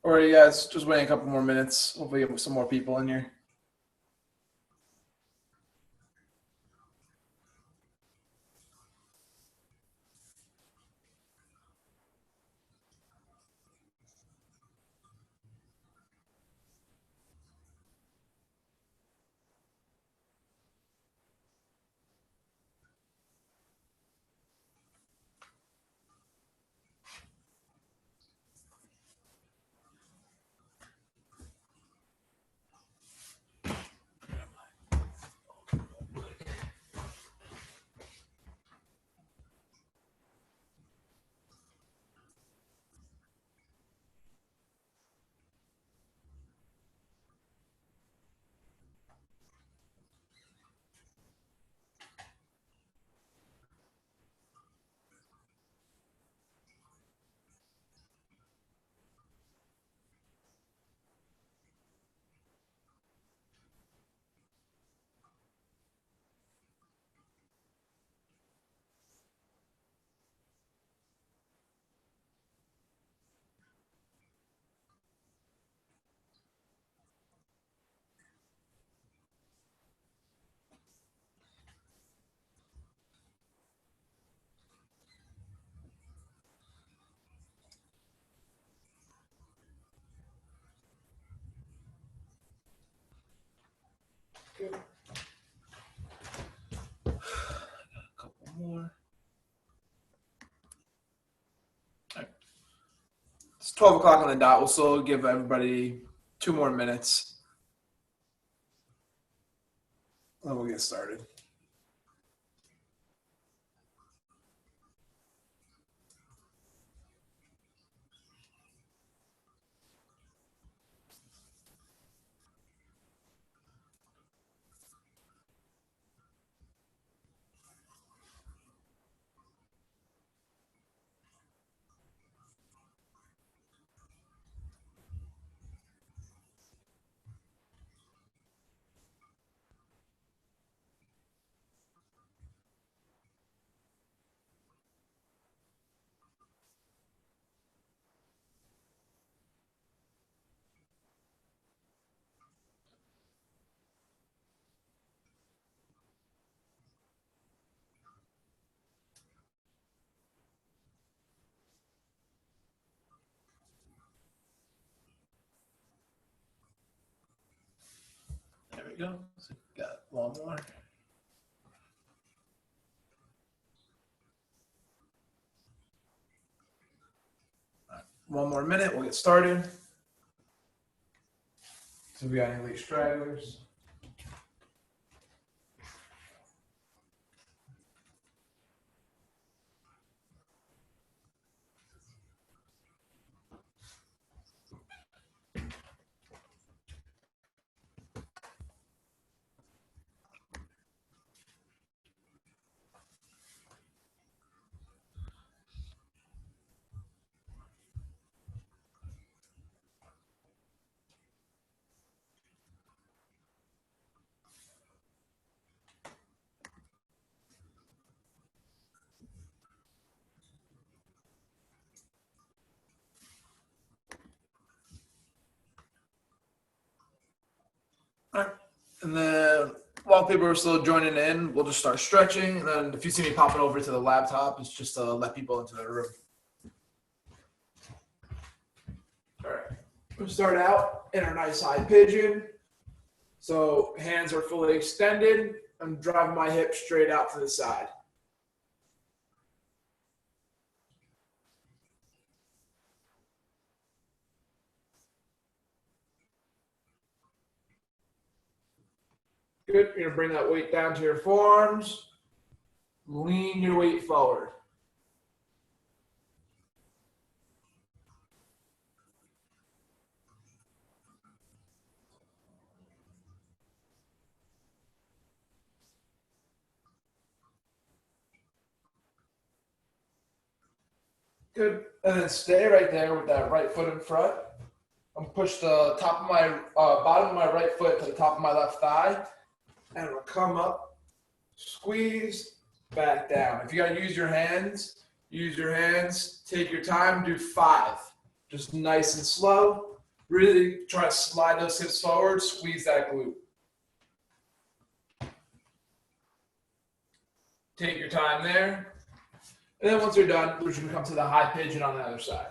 Or you guys just waiting a couple more minutes. Hopefully get some more people in here. Good. A couple more. All right. It's 12 o'clock on the dot. We'll still give everybody 2 more minutes. Then we'll get started. There we go. So got one more. All right. 1 more minute. We'll get started. So we got any late stragglers? All right. And then while people are still joining in, we'll just start stretching. And then if you see me popping over to the laptop, it's just to let people into the room. All right. We'll start out in our nice high pigeon. So hands are fully extended. I'm driving my hips straight out to the side. Good. You're going to bring that weight down to your forearms. Lean your weight forward. Good. And then stay right there with that right foot in front. I'm push the top of my bottom of my right foot to the top of my left thigh, and it'll come up, squeeze, back down. If you gotta use your hands, use your hands. Take your time. Do 5. Just nice and slow. Really try to slide those hips forward, squeeze that glute. Take your time there. And then once you're done, we're just going to come to the high pigeon on the other side.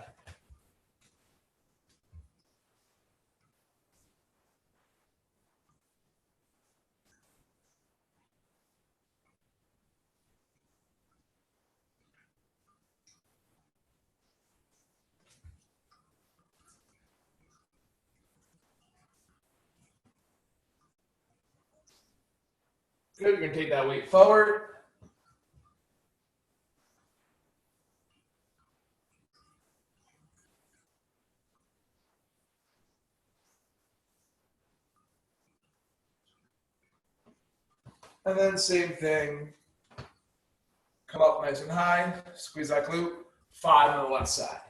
Good, you're going to take that weight forward. And then same thing. Come up nice and high, squeeze that glute. 5 on the left side.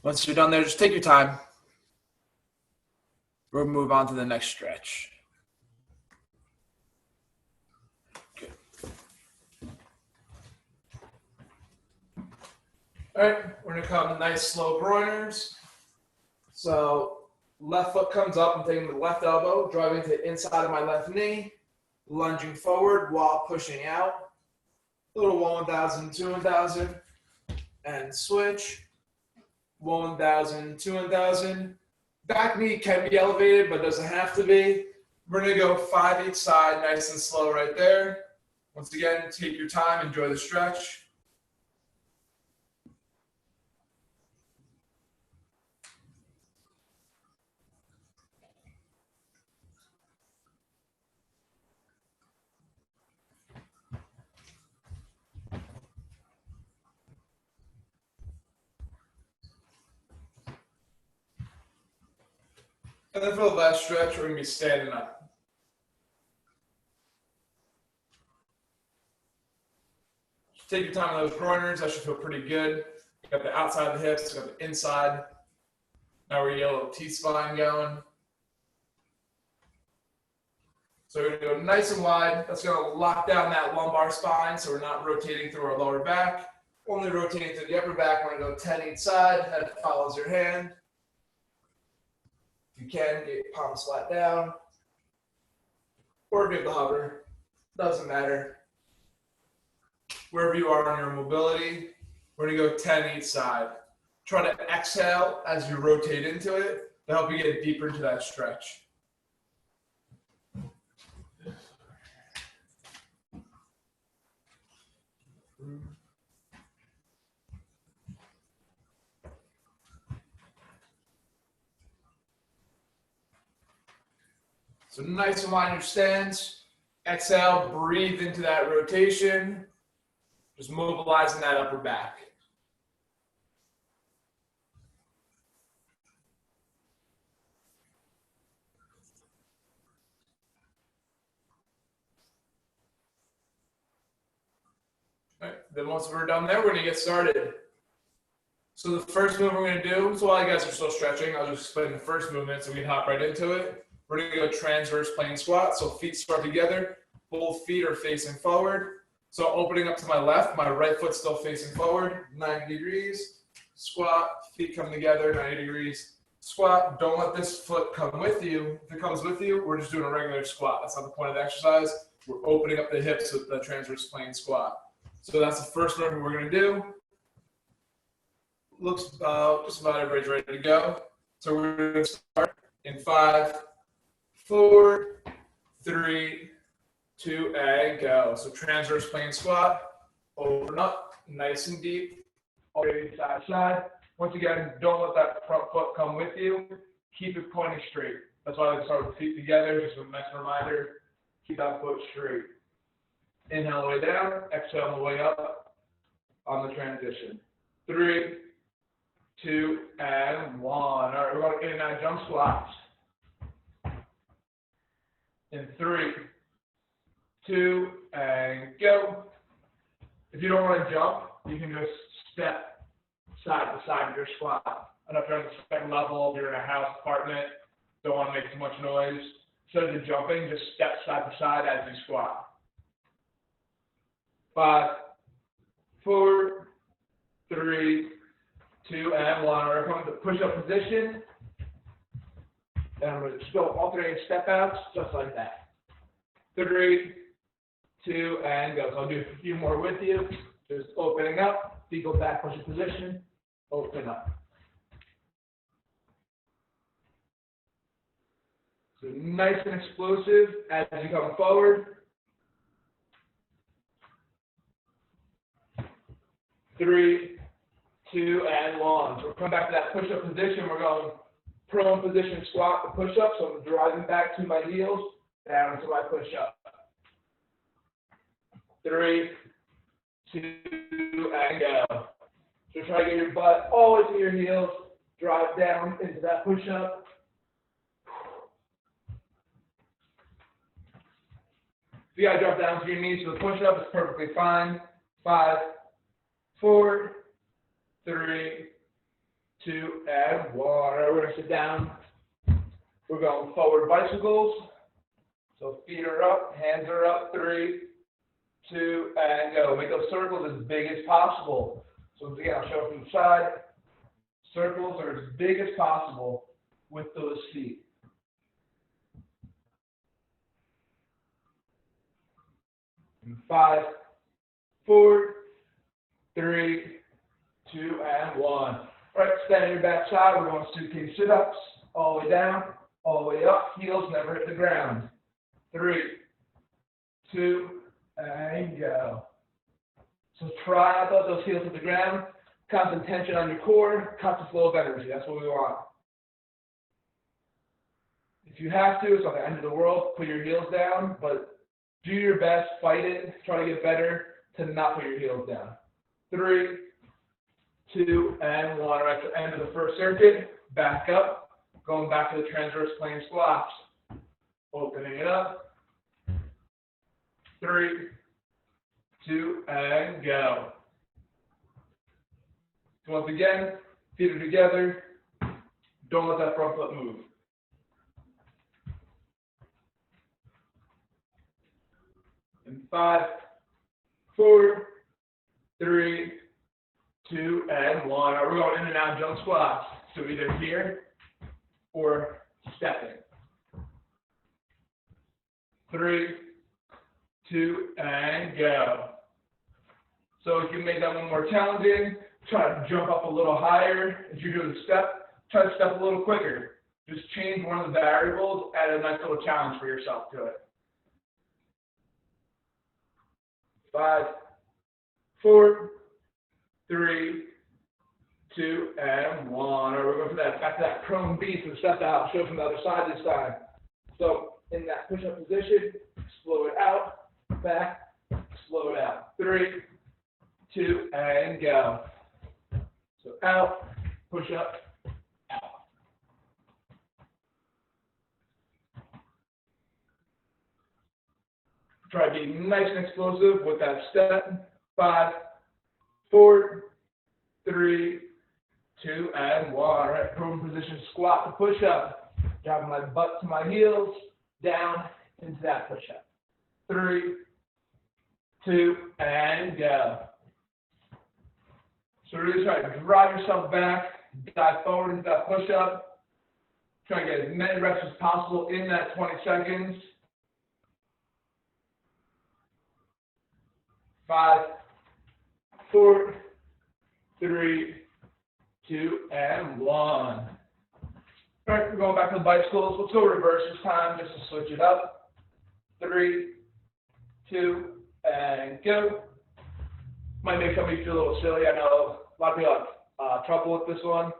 Once you're done there, just take your time. We'll move on to the next stretch. Good. All right, we're going to come nice slow groiners. So left foot comes up, I'm taking the left elbow, driving to the inside of my left knee, lunging forward while pushing out. A little 1,000, 2,000, and switch. 1,000, 2,000. Back knee can be elevated, but doesn't have to be. We're going to go 5 each side, nice and slow right there. Once again, take your time, enjoy the stretch. And then for the last stretch, we're going to be standing up. Just take your time on those groiners. That should feel pretty good. You got the outside of the hips, you got the inside. Now we're going to get a little T-spine going. So we're going to go nice and wide. That's going to lock down that lumbar spine so we're not rotating through our lower back. Only rotating through the upper back. We're going to go 10 each side. Head follows your hand. If you can, get your palms flat down. Or if you have the hover. Doesn't matter. Wherever you are on your mobility, we're going to go 10 each side. Try to exhale as you rotate into it to help you get deeper into that stretch. So nice and wide in your stance. Exhale, breathe into that rotation. Just mobilizing that upper back. All right, then once we're done there, we're going to get started. So the first move we're going to do, so while you guys are still stretching, I'll just explain the first movement so we can hop right into it. We're going to go transverse plane squat. So feet start together, both feet are facing forward. So opening up to my left, my right foot still facing forward, 90 degrees. Squat, feet come together, 90 degrees. Squat, don't let this foot come with you. If it comes with you, we're just doing a regular squat. That's not the point of the exercise. We're opening up the hips with the transverse plane squat. So that's the first movement we're going to do. Looks about, just about everybody's ready to go. So we're going to start in 5, 4, 3, 2, and go. So transverse plane squat, open up, nice and deep, already side to side. Once again, don't let that front foot come with you. Keep it pointing straight. That's why I start with feet together, just a nice reminder. Keep that foot straight. Inhale all the way down, exhale all the way up on the transition. 3, 2, and 1. All right, we're going to in and out jump squats. In 3, 2, and go. If you don't want to jump, you can just step side to side of your squat. I don't know if you're on the second level, if you're in a house, apartment, don't want to make too much noise. Instead of jumping, just step side to side as you squat. 5, 4, 3, 2, and 1. We're going to push-up position. And I'm going to just go alternating step outs, just like that. 3, 2, and go. So I'll do a few more with you. Just opening up, feet go back, push-up position, open up. So nice and explosive as you come forward. 3, 2, and 1. So we're coming back to that push-up position. We're going prone position squat to push-up. So I'm driving back to my heels, down into my push-up. 3, 2, and go. So try to get your butt all the way to your heels. Drive down into that push-up. If you gotta drop down to your knees for the push-up, it's perfectly fine. 5, 4, 3, 2, and 1. All right, we're gonna sit down. We're going forward bicycles. So feet are up, hands are up. 3, 2, and go. Make those circles as big as possible. So again, I'll show it from the side. Circles are as big as possible with those feet. And 5, 4, 3, 2, and 1. All right, stand on your back side. We're going suitcase sit-ups, all the way down, all the way up. Heels never hit the ground. 3, 2, and go. So try not to let those heels hit the ground. Constant tension on your core, constant flow of energy. That's what we want. If you have to, it's not the end of the world. Put your heels down, but do your best, fight it, try to get better to not put your heels down. 3, 2, and 1. All right, so end of the first circuit, back up, going back to the transverse plane squats. Opening it up. 3, 2, and go. So once again, feet are together. Don't let that front foot move. And 5, 4, 3, 2, and 1. All right, we're going in and out jump squats. So either here or stepping. 3, 2, and go. So if you make that one more challenging, try to jump up a little higher. If you're doing the step, try to step a little quicker. Just change one of the variables, add a nice little challenge for yourself to it. 5, 4, 3, 2, and 1. All right, we're going for that, back to that prone beast and step out. Show from the other side this time. So in that push-up position, slow it out, back, slow it out. 3, 2, and go. So out, push up, out. Try to be nice and explosive with that step. 5, 4, 3, 2, and 1. All right, prone position squat to push up. Driving my butt to my heels, down into that push up. 3, 2, and go. So really try to drive yourself back, dive forward into that push up. Try to get as many reps as possible in that 20 seconds. 5, 4, 3, 2, and 1. All right, we're going back to the bicycles. Let's go reverse this time just to switch it up. 3, 2, and go. Might make some of you feel a little silly. I know a lot of people have trouble with this one.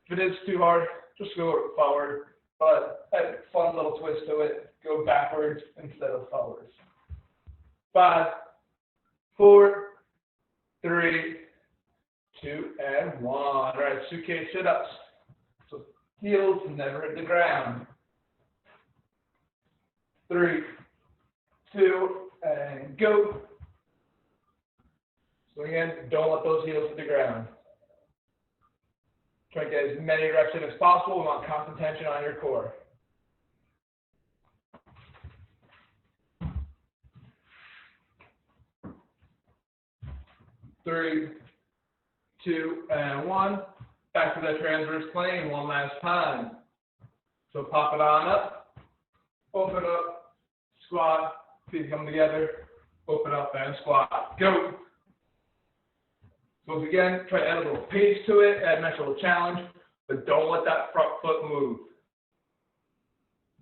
If it is too hard, just go forward. But add a fun little twist to it. Go backwards instead of forwards. 5, 4, 3, 2, and 1. All right, suitcase sit-ups. So heels never hit the ground. 3, 2, and go. So again, don't let those heels hit the ground. Try to get as many reps in as possible. We want constant tension on your core. 3, 2, and 1. Back to that transverse plane one last time. So pop it on up, open up, squat, feet come together, open up and squat. Go. So again, try to add a little pace to it, add a nice little challenge, but don't let that front foot move.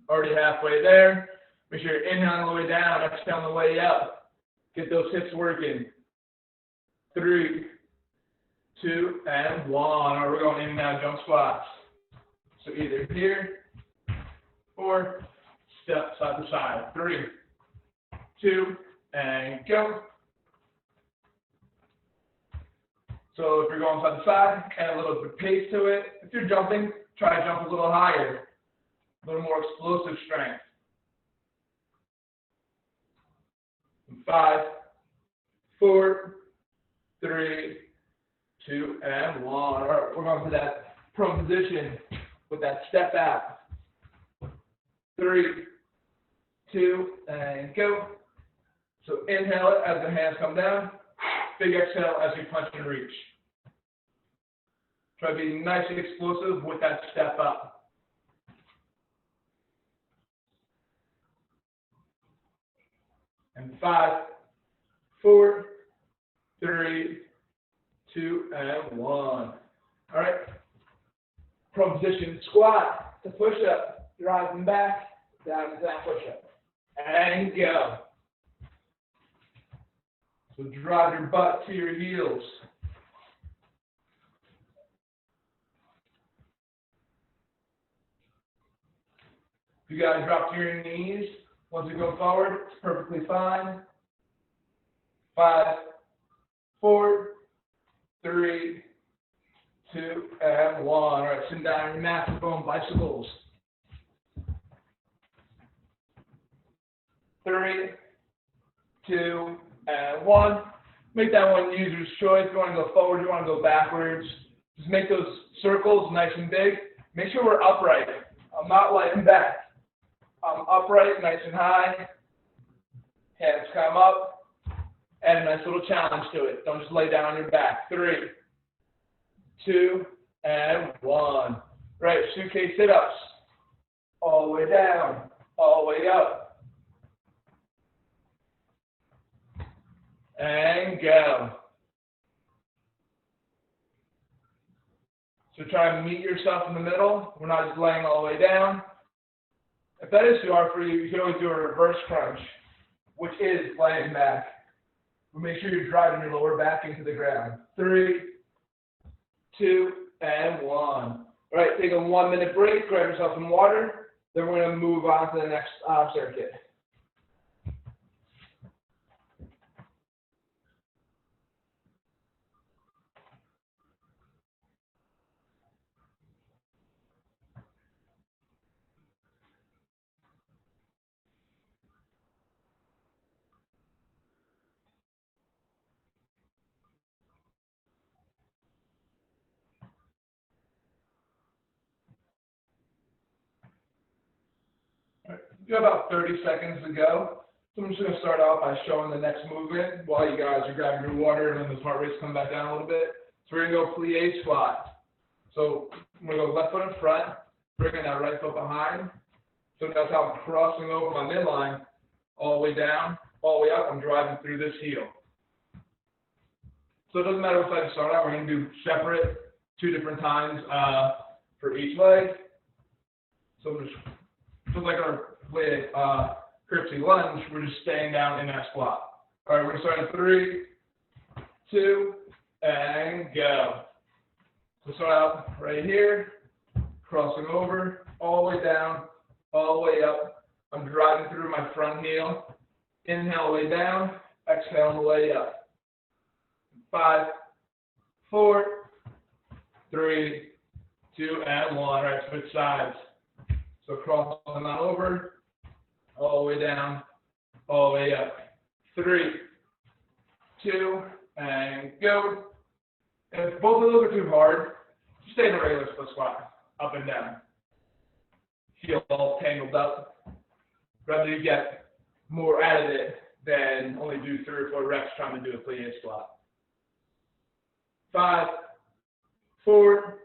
Already halfway there. Make sure you're inhaling all the way down, exhaling on the way up. Get those hips working. 3, 2, and 1. All right, we're going in and out jump squats. So either here or step side to side. 3, 2, and go. So if you're going side to side, add a little bit of pace to it. If you're jumping, try to jump a little higher, a little more explosive strength. 5, 4, 3, 2, and 1. All right, we're going to that prone position with that step out. 3, 2, and go. So inhale it as the hands come down. Big exhale as you punch and reach. Try to be nice and explosive with that step up. And 5, 4, 3, 2, and 1. All right. Prone position squat to push up. Driving back, down to that push up. And go. So drive your butt to your heels. If you gotta drop to your knees once you go forward, it's perfectly fine. 5, 4, 3, 2, and 1. All right, sit down on your mat for going bicycles. 3, 2, and 1. Make that one user's choice. You want to go forward, you want to go backwards. Just make those circles nice and big. Make sure we're upright. I'm not laying back. I'm upright, nice and high. Hands come up. Add a nice little challenge to it. Don't just lay down on your back. 3, 2, and 1. Right, suitcase sit-ups. All the way down, all the way up. And go. So try and meet yourself in the middle. We're not just laying all the way down. If that is too hard for you, you can always do a reverse crunch, which is laying back. But make sure you're driving your lower back into the ground. 3, 2, and 1. All right, take a 1-minute break, grab yourself some water. Then we're going to move on to the next circuit. You have about 30 seconds to go. So I'm just going to start off by showing the next movement while you guys are grabbing your water and then the heart rate's come back down a little bit. So we're going to go plie squat. So I'm going to go left foot in front, bringing that right foot behind. So that's how I'm crossing over my midline, all the way down, all the way up. I'm driving through this heel. So it doesn't matter what side you start out. We're going to do separate 2 different times for each leg. So I'm just like our with curtsy lunge, we're just staying down in that squat. All right, we're going to start in 3, 2, and go. So start out right here, crossing over, all the way down, all the way up. I'm driving through my front heel. Inhale, way down, exhale on the way up. 5, 4, 3, 2, and 1. All right, switch sides. So cross on over, all the way down, all the way up. 3, 2, and go. And if both of those are too hard, stay in a regular split squat, up and down. Feel all tangled up. Rather you get more out of it than only do 3 or 4 reps trying to do a plie squat. 5, 4,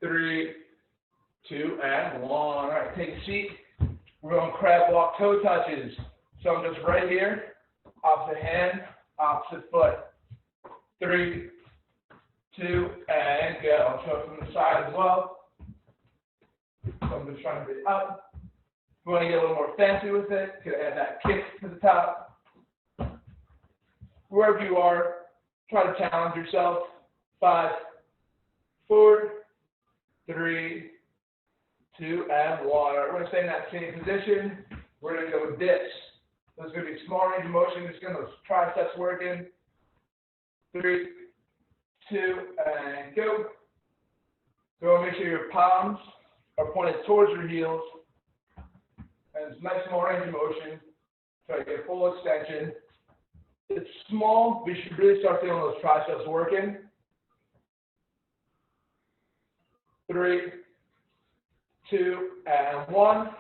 3, 2, and 1. All right, take a seat. We're going crab walk toe touches. So I'm just right here, opposite hand, opposite foot. 3, 2, and go. I'll show it from the side as well. So I'm just trying to get up. If you want to get a little more fancy with it, you can add that kick to the top. Wherever you are, try to challenge yourself. 5, 4, 3, 2, and 1. All right, we're going to stay in that same position. We're going to go with dips. There's going to be small range of motion. Just getting those triceps working. 3, 2, and go. So make sure your palms are pointed towards your heels. And it's nice small range of motion. Try to get full extension. It's small, but you should really start feeling those triceps working. 3, 2, and 1.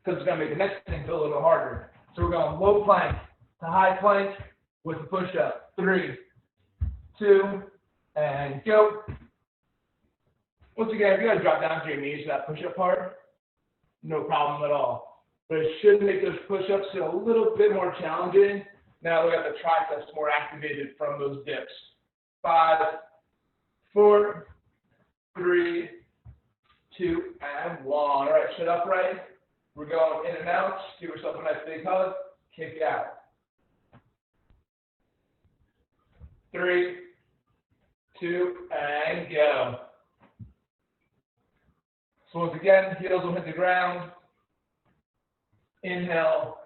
Because it's going to make the next thing feel a little harder. So we're going low plank to high plank with a push-up. 3, 2, and go. Once again, if you got to drop down to your knees for that push-up part, no problem at all. But it should make those push-ups feel a little bit more challenging. Now we got the triceps more activated from those dips. 5, 4, 3, 2, and 1. All right, sit upright. We're going in and out. Give yourself a nice big hug. Kick out. 3, 2, and go. So once again, heels will hit the ground. Inhale,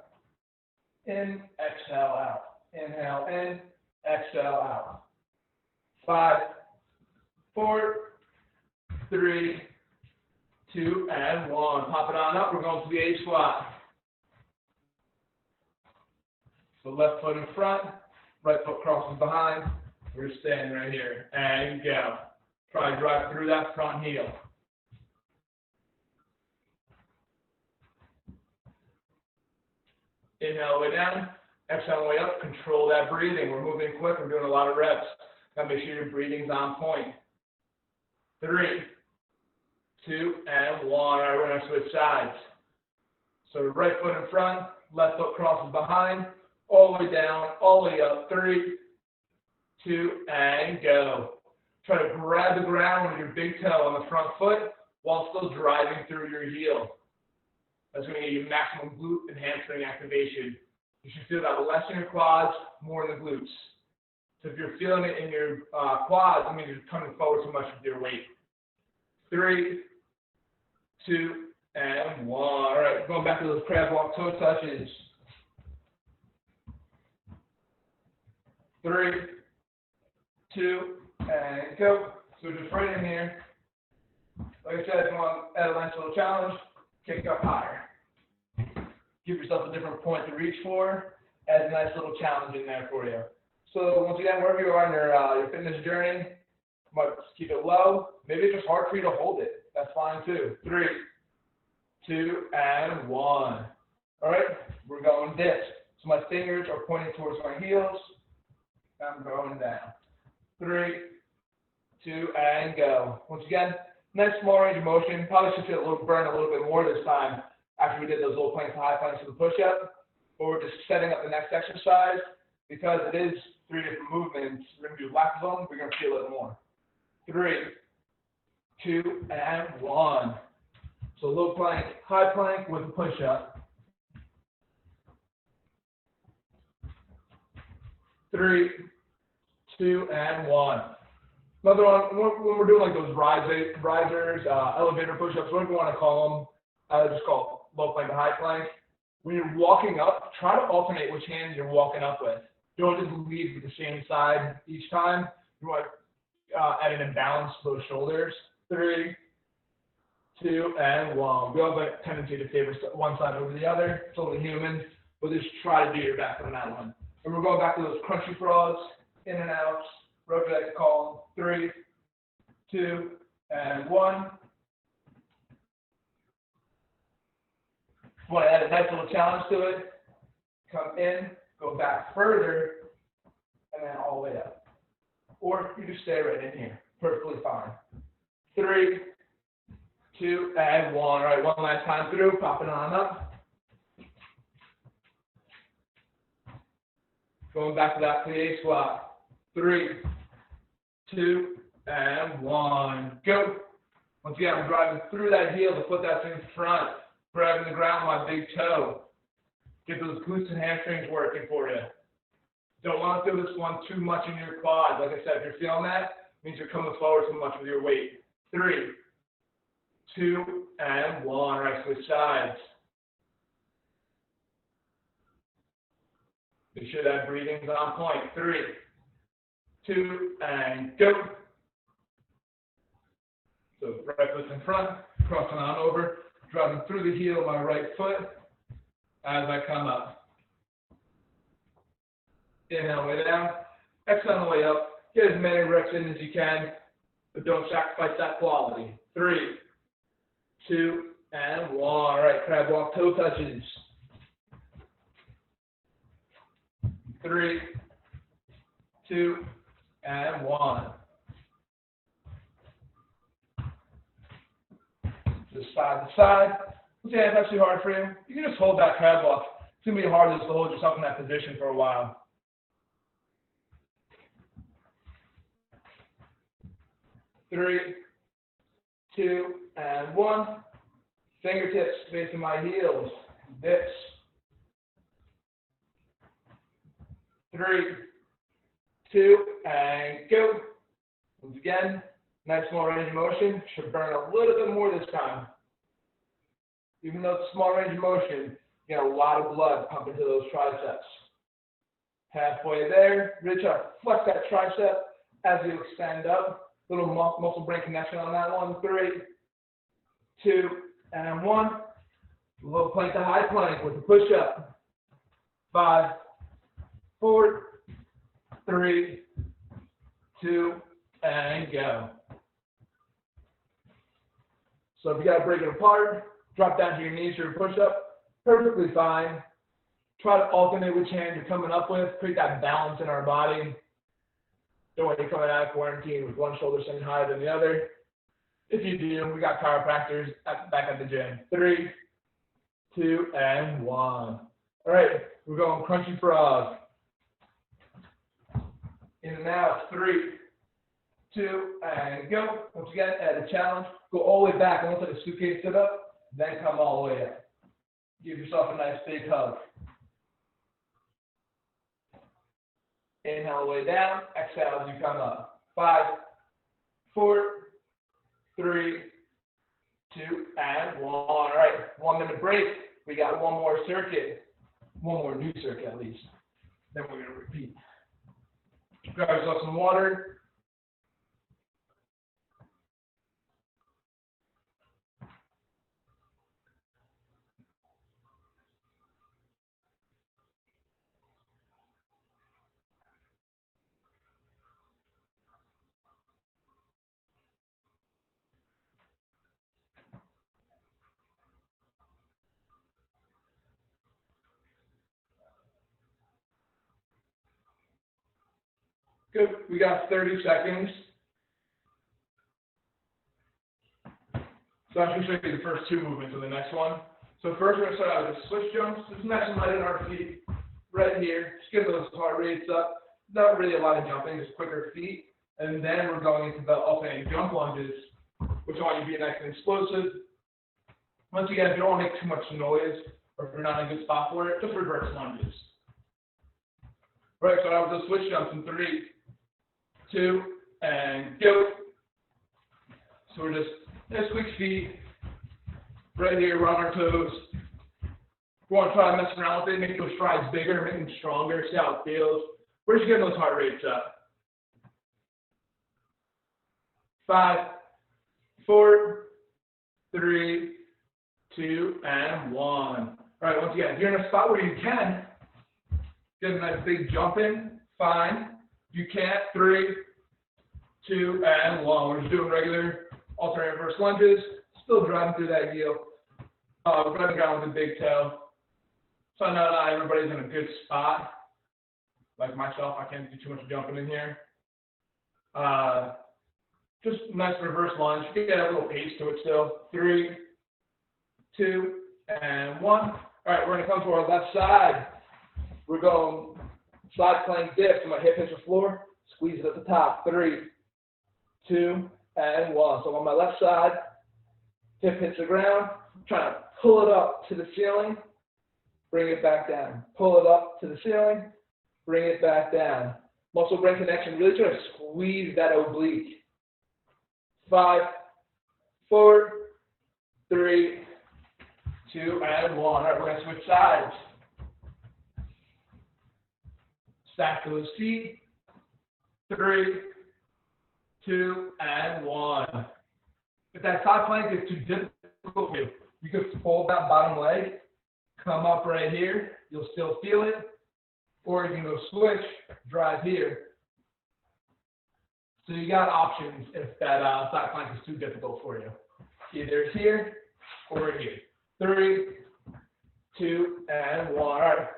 in, exhale out. Inhale, in, exhale out. 5, 4, 3, 2, and 1. Pop it on up. We're going to the A squat. So left foot in front, right foot crosses behind. We're staying right here. And go. Try to drive through that front heel. Inhale way down, exhale way up. Control that breathing. We're moving quick. We're doing a lot of reps. Gotta make sure your breathing's on point. 3, 2, and 1. All right, we're gonna switch sides. So right foot in front, left foot crosses behind, all the way down, all the way up. 3, 2, and go. Try to grab the ground with your big toe on the front foot while still driving through your heel. That's going to get you maximum glute and hamstring activation. You should feel that less in your quads, more in the glutes. So if you're feeling it in your quads, that means you're coming forward too much with your weight. 3, 2, and 1. All right, going back to those crab walk toe touches. 3, 2, and go. So just right in here. Like I said, if you want to add a nice little challenge, kick up higher. Give yourself a different point to reach for. Add a nice little challenge in there for you. So once again, wherever you are in your fitness journey, you might keep it low. Maybe it's just hard for you to hold it. That's fine too. 3, 2, and 1. All right, we're going dips. So my fingers are pointing towards my heels. I'm going down. 3, 2, and go. Once again, nice small range of motion. Probably should feel a little burn a little bit more this time after we did those low planks to high planks to the push-up. But we're just setting up the next exercise because it is 3 different movements. We're going to do laps of them. We're going to feel it more. 3, 2, and 1. So low plank, high plank with a push-up. 3, 2, and 1. Another one, when we're doing like those risers, elevator push-ups, whatever you want to call them, just call it low plank to high plank. When you're walking up, try to alternate which hand you're walking up with. Don't just lead with the same side each time. You want to add an imbalance to those shoulders. 3, 2, and 1. We all have a tendency to favor one side over the other. It's only human, but just try to do your best on that one. And we're going back to those crunchy frogs, in and outs, whatever you like to call them. 3, 2, and 1. Want to add a nice little challenge to it. Come in, go back further, and then all the way up. Or you just stay right in here. Perfectly fine. 3, 2, and 1. All right, one last time through. Popping on up. Going back to that plie squat. 3, 2, and 1. Go. Once again, I'm driving through that heel, the foot that's in front. Grabbing the ground with my big toe. Get those glutes and hamstrings working for you. Don't want to feel this one too much in your quads. Like I said, if you're feeling that, it means you're coming forward too much with your weight. 3, 2, and 1. All right, switch sides. Make sure that breathing's on point. 3, 2, and go. So right foot's in front, crossing on over, driving through the heel of my right foot as I come up. Inhale, way down. Exhale, on the way up. Get as many reps in as you can, but don't sacrifice that quality. 3, 2, and 1. All right, crab walk, toe touches. 3, 2, and 1. Just side to side. Let's say that's actually hard for you. You can just hold that crab walk. It's going to be hard just to hold yourself in that position for a while. 3, 2, and 1. Fingertips facing my heels. Dips. 3, 2, and go. Once again, nice small range of motion. Should burn a little bit more this time. Even though it's small range of motion, you get a lot of blood pumping to those triceps. Halfway there, reach up, flex that tricep as you extend up. Little muscle brain connection on that one. 3, 2, and 1. Low plank to high plank with a push up. 5, 4, 3, 2, and go. So if you got to break it apart, drop down to your knees for your push up. Perfectly fine. Try to alternate which hand you're coming up with. Create that balance in our body. Don't want you coming out of quarantine with one shoulder sitting higher than the other. If you do, we got chiropractors back at the gym. 3, 2, and 1. All right, we're going crunchy frog. In and out. 3, 2, and go. Once again, add a challenge. Go all the way back, almost like a suitcase sit up, then come all the way up. Give yourself a nice big hug. Inhale the way down, exhale as you come up. 5, 4, 3, 2, and 1. All right, 1 minute break. We got one more circuit. One more new circuit at least. Then we're going to repeat. Grab yourself some water. Good. We got 30 seconds. So I'm going to show you the first 2 movements of the next one. So first we're going to start out with switch jumps. Just nice and light on our feet right here. Just get those heart rates up. Not really a lot of jumping, just quicker feet. And then we're going into the alternating jump lunges, which I want you to be nice and explosive. Once again, if you don't want to make too much noise, or if you're not in a good spot for it, just reverse lunges. All right, so I was just switch jumps in 3, 2, and go. So we're just nice quick feet. Right here, we're on our toes. We want to try to mess around with it, make those strides bigger, make them stronger, see how it feels. We're just getting those heart rates up. 5, 4, 3, 2, and 1. All right, once again, if you're in a spot where you can, get a nice big jump in, fine. If you can't, 3, 2, and 1. We're just doing regular alternate reverse lunges, still driving through that heel, running down with the big toe. So I know not everybody's in a good spot. Like myself, I can't do too much jumping in here. Just nice reverse lunge. Get a little pace to it still. 3, 2, and 1. All right, we're gonna come to our left side. We're going side plank dip. So my hip hits the floor. Squeeze it at the top. 3, 2, and 1. So on my left side, hip hits the ground. I'm trying to pull it up to the ceiling. Bring it back down. Pull it up to the ceiling. Bring it back down. Muscle brain connection. Really try to squeeze that oblique. 5, 4, 3, 2, and 1. All right, we're going to switch sides. Stack those feet. 3, 2, and 1. If that side plank is too difficult for you, you can fold that bottom leg, come up right here. You'll still feel it. Or you can go switch, drive here. So you got options if that side plank is too difficult for you. Either here or here. 3, 2, and 1. All right.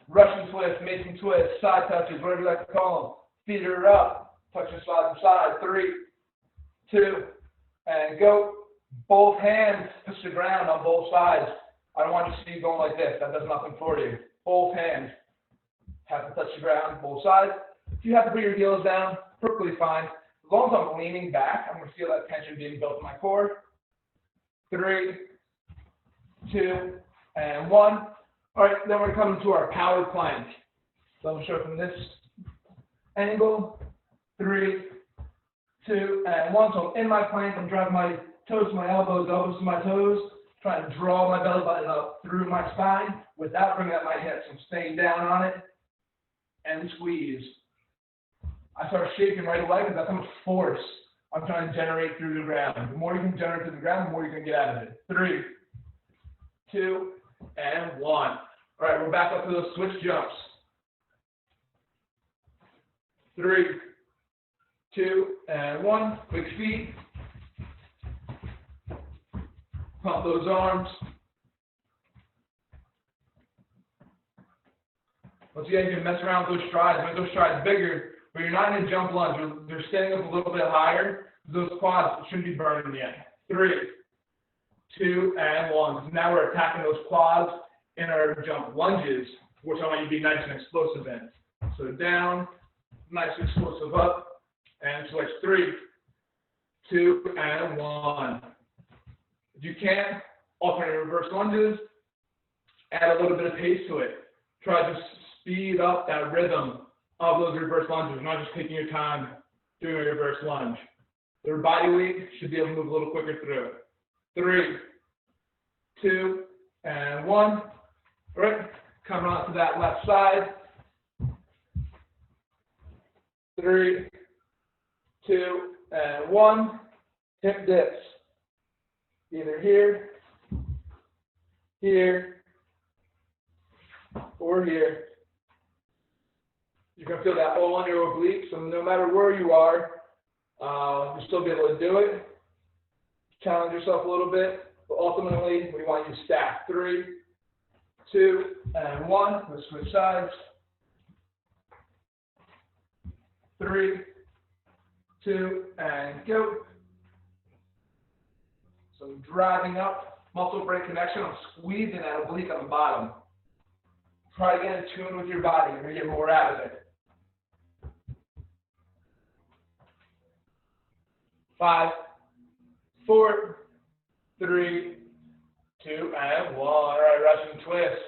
Russian twist, Mason twist, side touches, whatever you like to call them. Feet are up, touching side to side. 3, 2, and go. Both hands touch the ground on both sides. I don't want you to see you going like this. That does nothing for you. Both hands have to touch the ground, both sides. If you have to put your heels down, perfectly fine. As long as I'm leaning back, I'm going to feel that tension being built in my core. 3, 2, and 1. All right, then we're coming to our power plank. So I'm show from this angle. 3, 2, and 1. So I'm in my plank. I'm driving my toes to my elbows, elbows to my toes. Trying to draw my belly button up through my spine without bringing up my hips. I'm staying down on it and squeeze. I start shaking right away because that's how much force I'm trying to generate through the ground. The more you can generate through the ground, the more you can get out of it. 3, 2, and 1. All right, we're back up to those switch jumps. 3, 2, and 1. Quick feet. Pump those arms. Once again, you can mess around with those strides. Make those strides bigger, but you're not in a jump lunge. They're standing up a little bit higher. Those quads shouldn't be burning yet. 3, 2, and 1. Now we're attacking those quads in our jump lunges, which I want you to be nice and explosive in. So down, nice explosive up, and switch. 3, 2, and 1. If you can, alternate reverse lunges, add a little bit of pace to it. Try to speed up that rhythm of those reverse lunges, not just taking your time doing a reverse lunge. Their body weight should be able to move a little quicker through it. 3, 2, and 1. All right, coming on to that left side. 3, 2, and 1. Hip dips. Either here, here, or here. You're going to feel that all on your oblique, so no matter where you are, you'll still be able to do it. Challenge yourself a little bit, but ultimately, we want you to stack. 3, 2, and 1. Let's switch sides. 3, 2, and go. So I'm driving up, muscle brain connection. I'm squeezing that oblique on the bottom. Try to get in tune with your body. You're going to get more out of it. 5, 4, 3, 2, and 1. All right, Russian twist.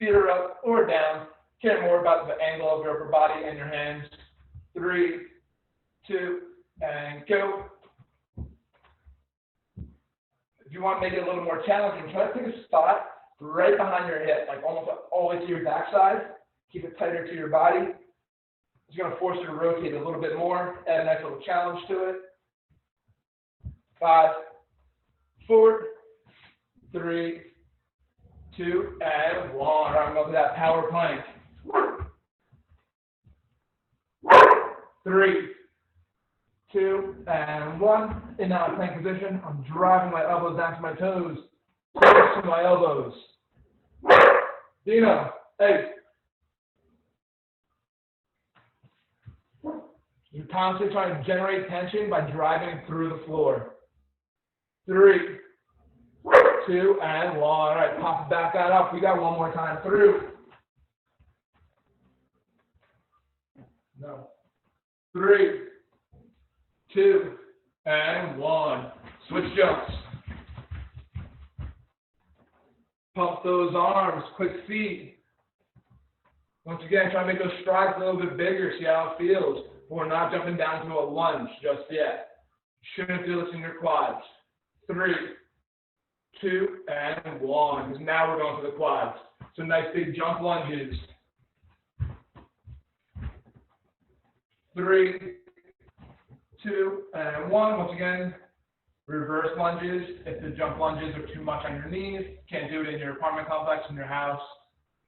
Feet are up or down. Care more about the angle of your upper body and your hands. 3, 2, and go. If you want to make it a little more challenging, try to pick a spot right behind your hip, like almost all the way to your backside. Keep it tighter to your body. It's going to force you to rotate a little bit more, add a nice little challenge to it. 5, 4, 3, 2, and 1. All right, I'm going to that power plank. 3, 2, and 1. In that plank position, I'm driving my elbows down to my toes, close to my elbows. Dino, 8. You're constantly trying to generate tension by driving through the floor. 3, 2, and 1. All right, pop it back that up. We got one more time through. No. 3, 2, and 1. Switch jumps. Pump those arms, quick feet. Once again, try to make those strides a little bit bigger, see how it feels. But we're not jumping down to a lunge just yet. Shouldn't feel this in your quads. 3, 2, and 1. Because now we're going to the quads. So nice big jump lunges. 3, 2, and 1. Once again, reverse lunges. If the jump lunges are too much on your knees, can't do it in your apartment complex, in your house.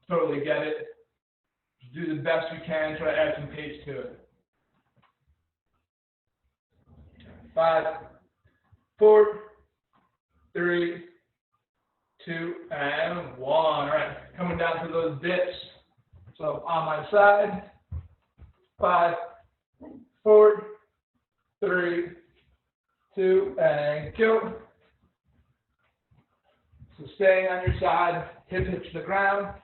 Totally get it. Just do the best you can. Try to add some pace to it. 5, 4, 3, 2, and 1. All right, coming down to those dips. So on my side, 5, 4, 3, 2, and go. So staying on your side, hips hit the ground,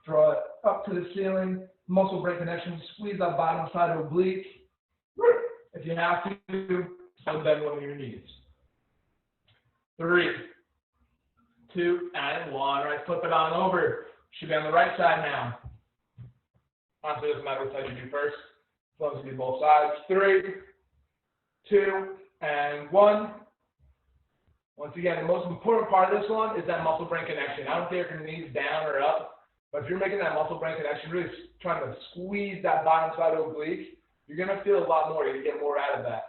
draw it up to the ceiling, muscle brain connection, squeeze that bottom side oblique. If you have to, so bend one of your knees. 3, 2, and 1. All right, flip it on over. Should be on the right side now. Honestly, it doesn't matter what side you do first, as long as you do both sides. 3, 2, and 1. Once again, the most important part of this one is that muscle brain connection. I don't care if your knees down or up, but if you're making that muscle brain connection, really trying to squeeze that bottom side oblique, you're going to feel a lot more. You're going to get more out of that.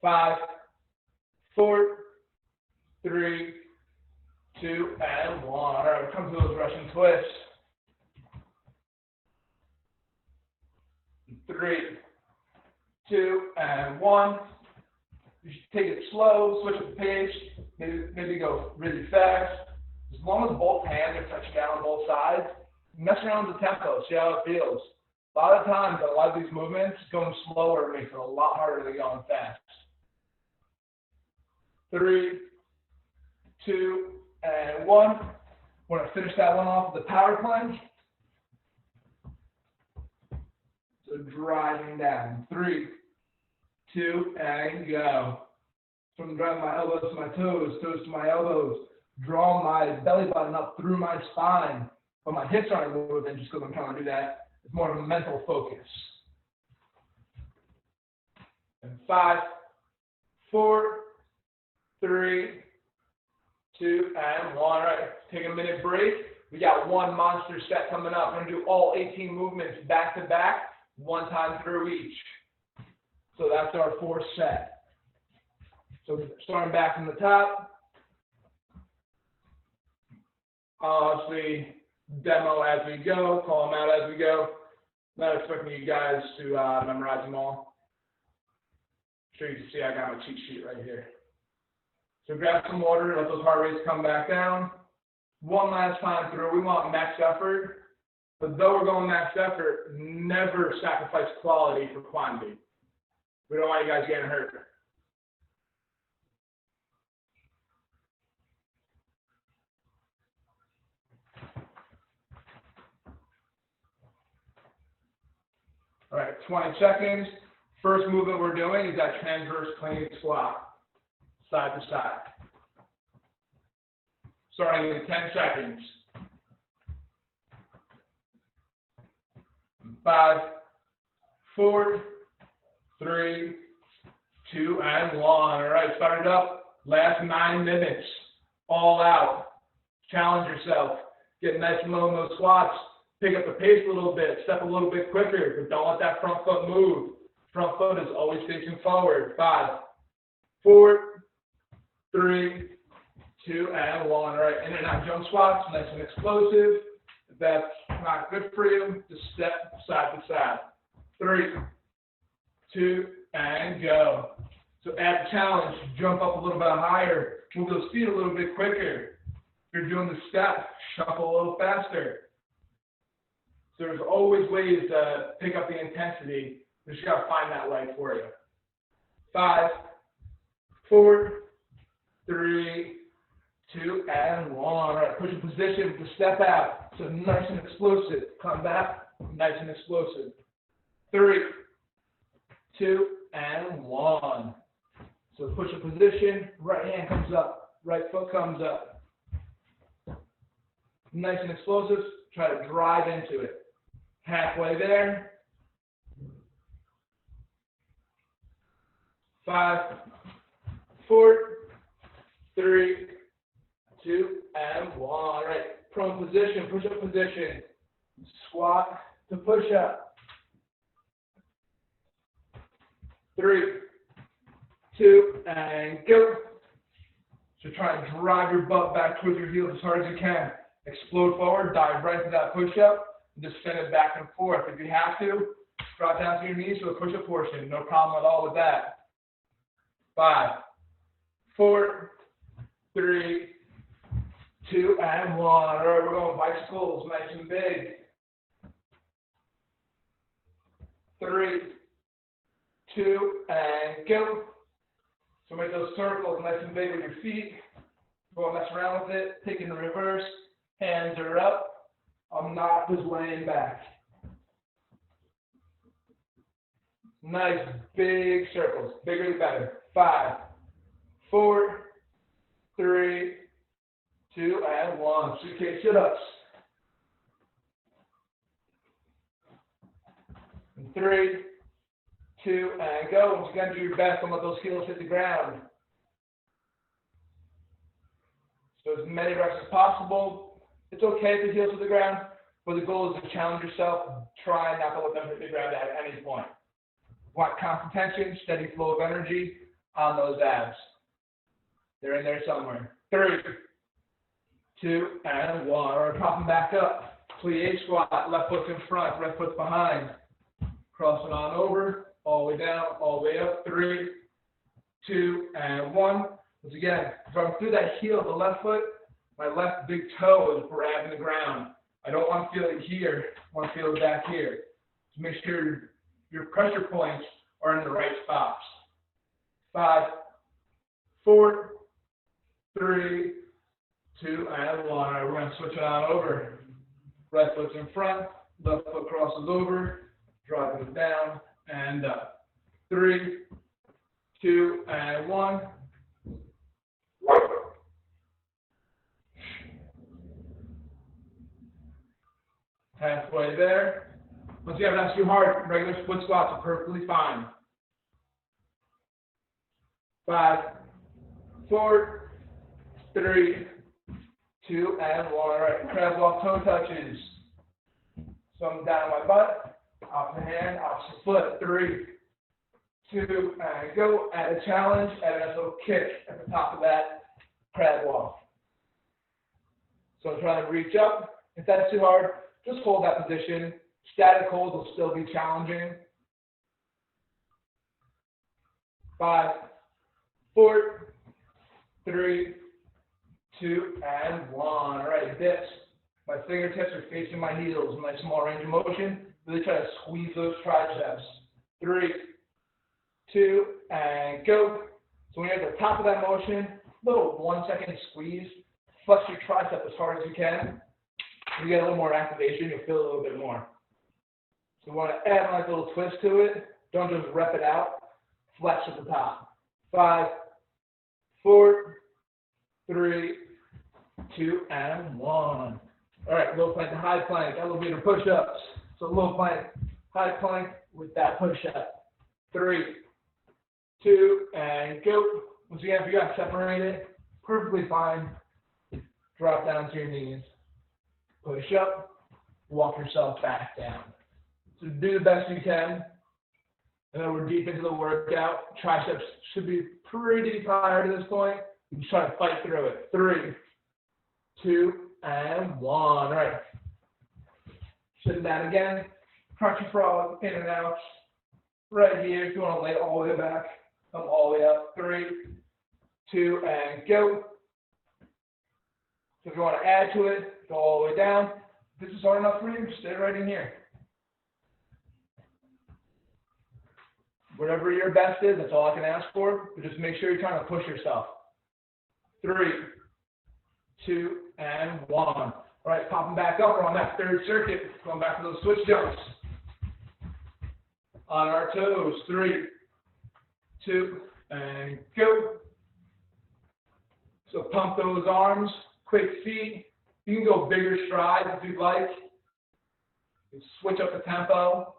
5, 4, 3, 2, and 1. All right, we come to those Russian twists. 3, 2, and 1. You should take it slow, switch the pace, maybe go really fast. As long as both hands are touching down on both sides, mess around with the tempo, see how it feels. A lot of times, on a lot of these movements, going slower makes it a lot harder than going fast. 3, 2, and 1. We're going to finish that one off with the power plunge. So driving down. 3, 2, and go. So I'm driving my elbows to my toes, toes to my elbows. Draw my belly button up through my spine. But my hips aren't moving just because I'm trying to do that. It's more of a mental focus. And 5, 4, 3, 2, and 1. All right, take a minute break. We got one monster set coming up. We're going to do all 18 movements back to back, one time through each. So that's our fourth set. So starting back from the top. Obviously, demo as we go, call them out as we go. Not expecting you guys to memorize them all. I'm sure you can see I got my cheat sheet right here. So grab some water, let those heart rates come back down. One last time through, we want max effort. But though we're going max effort, never sacrifice quality for quantity. We don't want you guys getting hurt. All right, 20 seconds. First movement we're doing is that transverse plane squat, side to side. Starting in 10 seconds. 5, 4, 3, 2, and 1. All right, start it up. Last 9 minutes. All out. Challenge yourself. Get nice and low in those squats. Pick up the pace a little bit. Step a little bit quicker, but don't let that front foot move. Front foot is always facing forward. 5, 4, 3, 2, and 1. All right, in and out jump squats, nice and explosive. If that's not good for you, just step side to side. 3, 2, and go. So add challenge, jump up a little bit higher, move those feet a little bit quicker. If you're doing the step, shuffle a little faster. So there's always ways to pick up the intensity. You just gotta find that way for you. 5, 4, 3, 2, and 1. All right, push a position to step out. So nice and explosive. Come back, nice and explosive. 3, 2, and 1. So push a position, right hand comes up, right foot comes up. Nice and explosive, try to drive into it. Halfway there. 5, 4, 3, 2, and 1. All right, prone position, push-up position. Squat to push-up. 3, 2, and go. So try and drive your butt back towards your heels as hard as you can. Explode forward, dive right into that push-up, and just send it back and forth. If you have to, drop down to your knees for the push-up portion. No problem at all with that. 5, 4, 3, 2, and 1. All right, we're going bicycles, nice and big. 3, 2, and go. So make those circles nice and big with your feet. Go and mess around with it. Take it in reverse. Hands are up. I'm not just laying back. Nice big circles. Bigger the better. 5, 4, 3, 2, and 1. Suitcase sit-ups. 3, 2, and go. Once again, do your best. Don't let those heels hit the ground. So as many reps as possible. It's okay if the heels hit the ground, but the goal is to challenge yourself. Try not to let them hit the ground at any point. Want constant tension, steady flow of energy on those abs. They're in there somewhere. 3, 2, and 1. All right, pop them back up. Plie squat. Left foot's in front, right foot's behind. Crossing on over, all the way down, all the way up. 3, 2, and 1. Once again, if I'm through that heel of the left foot, my left big toe is grabbing the ground. I don't want to feel it here. I want to feel it back here. So make sure your pressure points are in the right spots. 5, 4, 3, 2, and 1. All right, we're going to switch it on over. Right foot's in front, left foot crosses over, dropping it down and up. 3, 2, and 1. Halfway there. Once you have not too hard, regular split squats are perfectly fine. 5, 4, 3, 2, and 1. All right, crab walk toe touches. So I'm down on my butt, opposite hand, opposite foot. 3, 2, and go. Add a challenge, add a little kick at the top of that crab walk. So I'm trying to reach up. If that's too hard, just hold that position. Static hold will still be challenging. 5, 4, 3, 2, and 1. All right, dips. My fingertips are facing my heels. Nice small range of motion. Really try to squeeze those triceps. 3, 2, and go. So when you're at the top of that motion, little 1 second squeeze. Flex your tricep as hard as you can. When you get a little more activation, you'll feel a little bit more. So you want to add a nice little twist to it. Don't just rep it out. Flex at the top. 5, 4, 3, 2, and 1. All right, low plank to high plank, elevator push-ups. So low plank, high plank with that push-up. 3, 2, and go. Once again, if you got separated, perfectly fine. Drop down to your knees. Push up, walk yourself back down. So do the best you can. And then we're deep into the workout. Triceps should be pretty tired at this point. You can try to fight through it. 3, 2, and 1. All right. Sitting down again. Crunchy frog, in and out. right here. If you want to lay all the way back, come all the way up. 3, 2, and go. So if you want to add to it, go all the way down. If this is hard enough for you, stay right in here. Whatever your best is, that's all I can ask for. But just make sure you're trying to push yourself. 3, 2, and 1. All right, popping back up. We're on that third circuit. Going back to those switch jumps. On our toes. 3, 2, and go. So pump those arms. Quick feet. You can go bigger strides if you'd like. You can switch up the tempo.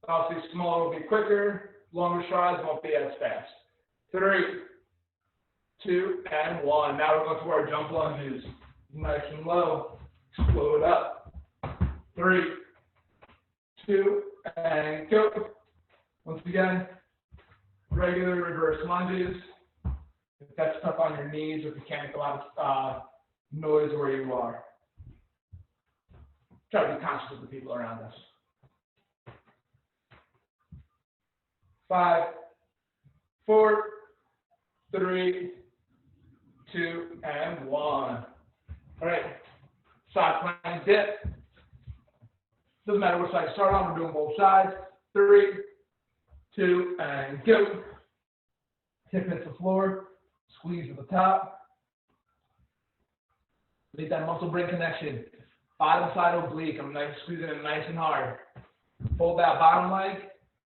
Obviously, smaller will be quicker. Longer strides won't be as fast. 3, 2, and 1. Now we're going to our jump lunges. Nice and low. Explode up. 3, 2, and go. Once again, regular reverse lunges. If that's tough on your knees, or if you can't make a lot of noise where you are. Try to be conscious of the people around us. 5, 4, 3, 2, and 1. All right, side plank dip. Doesn't matter which side you start on, we're doing both sides. 3, 2, and go. Hip hits the floor, squeeze at the top. Make that muscle brain connection. Bottom side oblique, I'm squeezing it nice and hard. Hold that bottom leg,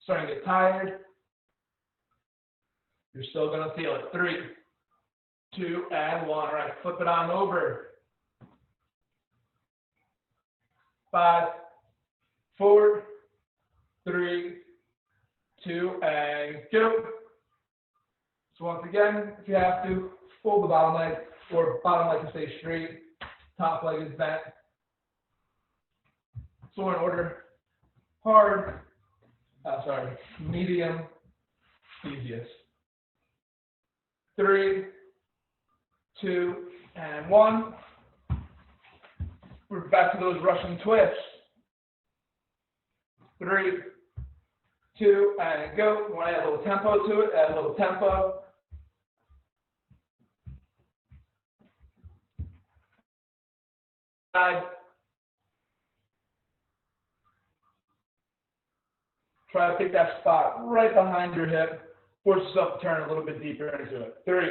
starting to get tired. You're still gonna feel it. 3, 2, and 1. All right, flip it on over. 5, 4, 3, 2, and go. So once again, if you have to, fold the bottom leg, or bottom leg can stay straight, top leg is bent. So in order, hard, medium, easiest. 3, 2, and 1. We're back to those Russian twists. 3, 2, and go. We want to add a little tempo to it, add a little tempo. Side. Try to pick that spot right behind your hip. Force yourself to turn a little bit deeper into it. 3,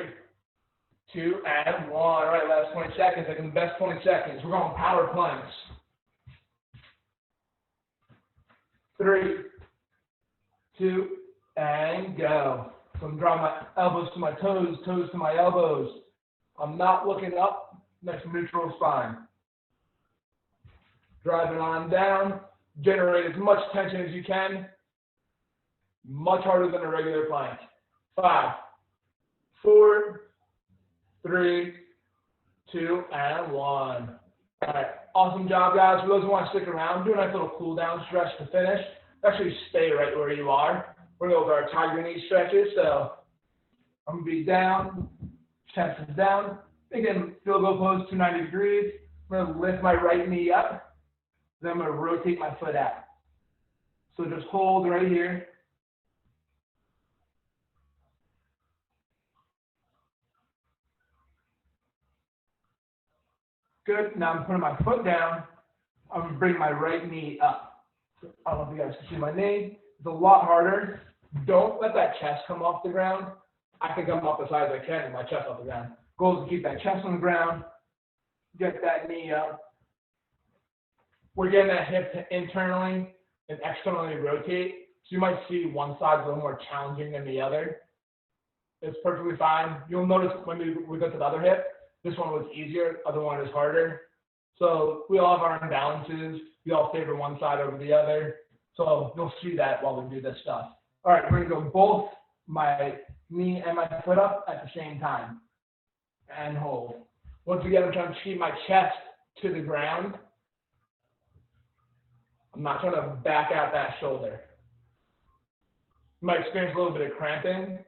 2, and 1. All right, last 20 seconds. I think the best 20 seconds. We're going power planks. 3, 2, and go. So I'm drawing my elbows to my toes, toes to my elbows. I'm not looking up, next to neutral spine. Drive it on down. Generate as much tension as you can. Much harder than a regular plank. 5, 4, 3, 2, and 1. All right, awesome job, guys. For those who want to stick around, do a nice little cool down stretch to finish. Actually, stay right where you are. We're going to go over our tiger knee stretches. So I'm going to be down, chest is down. Again, field goal pose, 290 degrees. I'm going to lift my right knee up. Then I'm going to rotate my foot out. So just hold right here. Good. Now I'm putting my foot down. I'm going to bring my right knee up. I don't know if you guys can see my knee. It's a lot harder. Don't let that chest come off the ground. I can come up as high as I can with my chest off the ground. Goal is to keep that chest on the ground. Get that knee up. We're getting that hip to internally and externally rotate. So you might see one side a little more challenging than the other. It's perfectly fine. You'll notice when we go to the other hip, this one was easier, other one is harder. So we all have our imbalances. We all favor one side over the other. So you'll see that while we do this stuff. All right, we're gonna go both my knee and my foot up at the same time. And hold. Once again, I'm trying to keep my chest to the ground. I'm not trying to back out that shoulder. You might experience a little bit of cramping.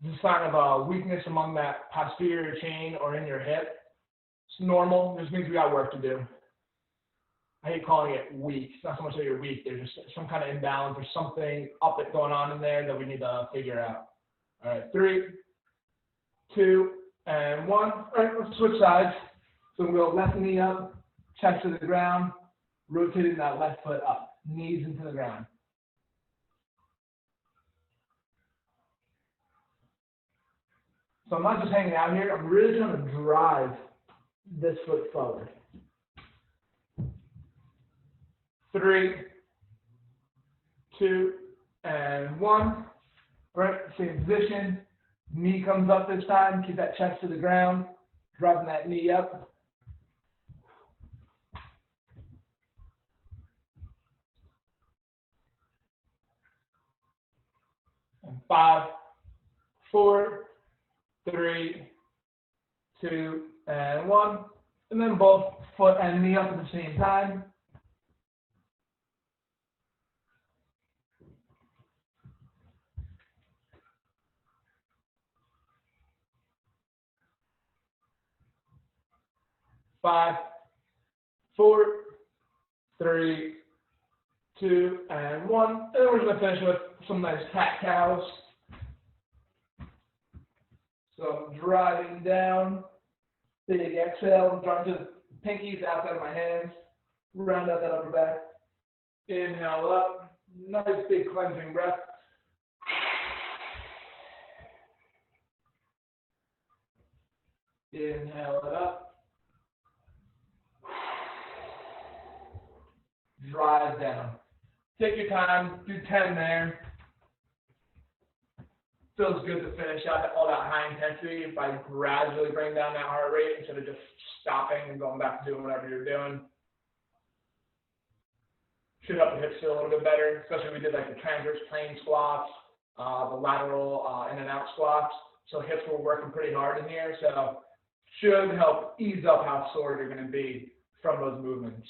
This is a sign of a weakness among that posterior chain or in your hip. It's normal. This means we got work to do. I hate calling it weak. It's not so much that you're weak. There's just some kind of imbalance or something up and going on in there that we need to figure out. All right, 3, 2, and 1. All right, let's switch sides. So we'll go left knee up, chest to the ground, rotating that left foot up, knees into the ground. So I'm not just hanging out here, I'm really trying to drive this foot forward. 3, 2, and 1. All right, same position. Knee comes up this time. Keep that chest to the ground. Dropping that knee up. And 5, 4, 3, 2, and 1. And then both foot and knee up at the same time. Five, 4, 3, 2, and 1. And then we're going to finish with some nice cat-cows. So I'm driving down, big exhale, driving to the pinkies outside of my hands, round out that upper back. Inhale up, nice big cleansing breath. Inhale it up. Drive down. Take your time, do 10 there. Feels good to finish out all that high intensity by gradually bringing down that heart rate instead of just stopping and going back to doing whatever you're doing. Should help the hips feel a little bit better, especially if we did like the transverse plane squats, the lateral in and out squats. So hips were working pretty hard in here, so should help ease up how sore you're going to be from those movements.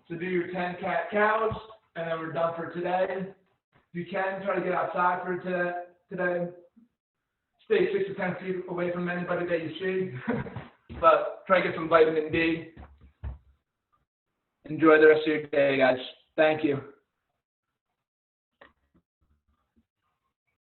So do your 10 cat-cows, and then we're done for today. If you can, try to get outside for today. Stay 6 to 10 feet away from anybody that you see, but try to get some vitamin D. Enjoy the rest of your day, guys. Thank you.